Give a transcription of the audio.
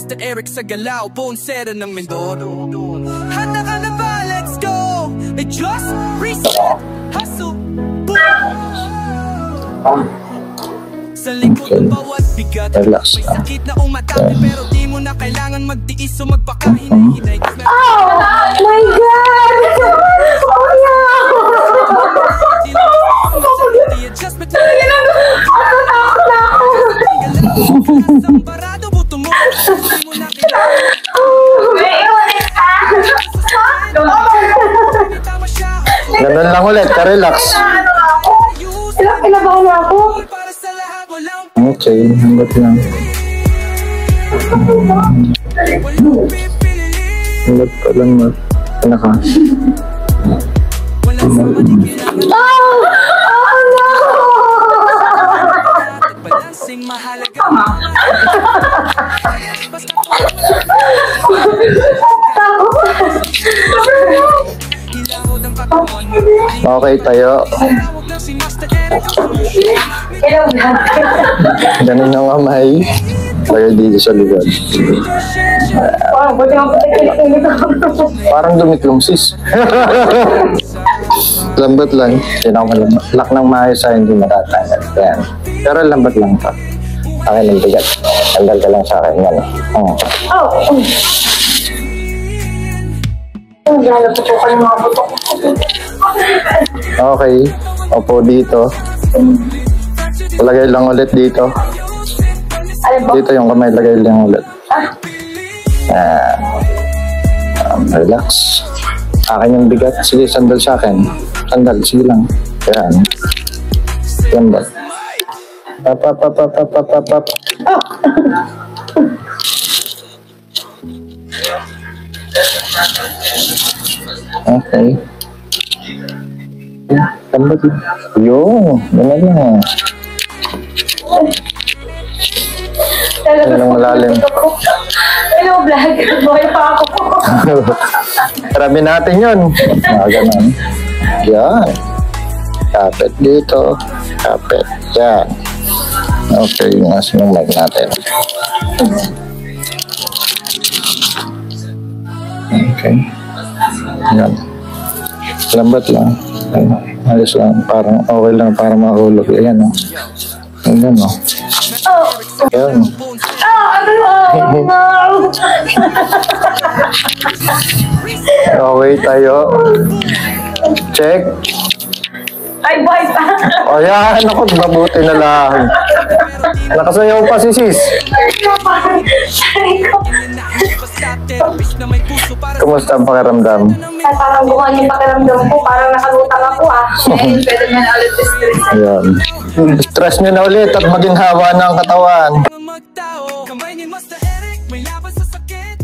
Mr. Eric sa galaw, Bonsera ng Mindoro. Handa ka na ba? Let's go! May just reset, hustle, boom! Sa likod ng bawat bigat, may sakit na umatake, pero di mo na kailangan magtiis o magpakahinay-hinay. Oh my God! Oh no! Natakot na ako! May ulit ka! Ganun lang ulit, ka-relax. Kinabahan na ako. Okay, hanggat lang. Hanggat pa lang naka. Oh! Oh no! Okay tayo. Ganun yung kamay. Lagay dito sa likod. Parang dumiklong sis. Lambat lang. Lock ng maayos sa hindi matatanggal. Yan. Pero lambat lang pa. Akin ang bigat. Tanggal ka lang sa akin. Yan. Oh! Lalo po ko ng mga butok. Okay. Opo dito. Lagay lang ulit dito. Dito yung kamay. Lagay lang ulit. Relax. Akin yung bigat. Sige, sandal sa akin. Sandal. Sige lang. Yan. Sandal. Up. Okay. Sandal. Yo. Ganun lang. Ganun malalim. Hello, vlog. Boy pa ako. Grabe natin yun. Ganun. Yan. Kapit dito. Kapit. Yan. Okay, yung asin ng mic natin. Okay. Yan. Lambat lang. Alis lang. Parang okay lang para mahulog. Ayan o. Ayan o. Ayan. Okay tayo. Check. Ay, boy pa. O yan, ako, mabuti na lang. Nakasayaw pa si sis. Kumusta ang pakiramdam? Ay, parang gumawa yung pakiramdam ko. Parang nakalutang ako Eh, pwede na ulit stress. Ayan. Stress nyo na ulit at maging hawa ng katawan. Kamay ni Master Eric, may laban sa sakit.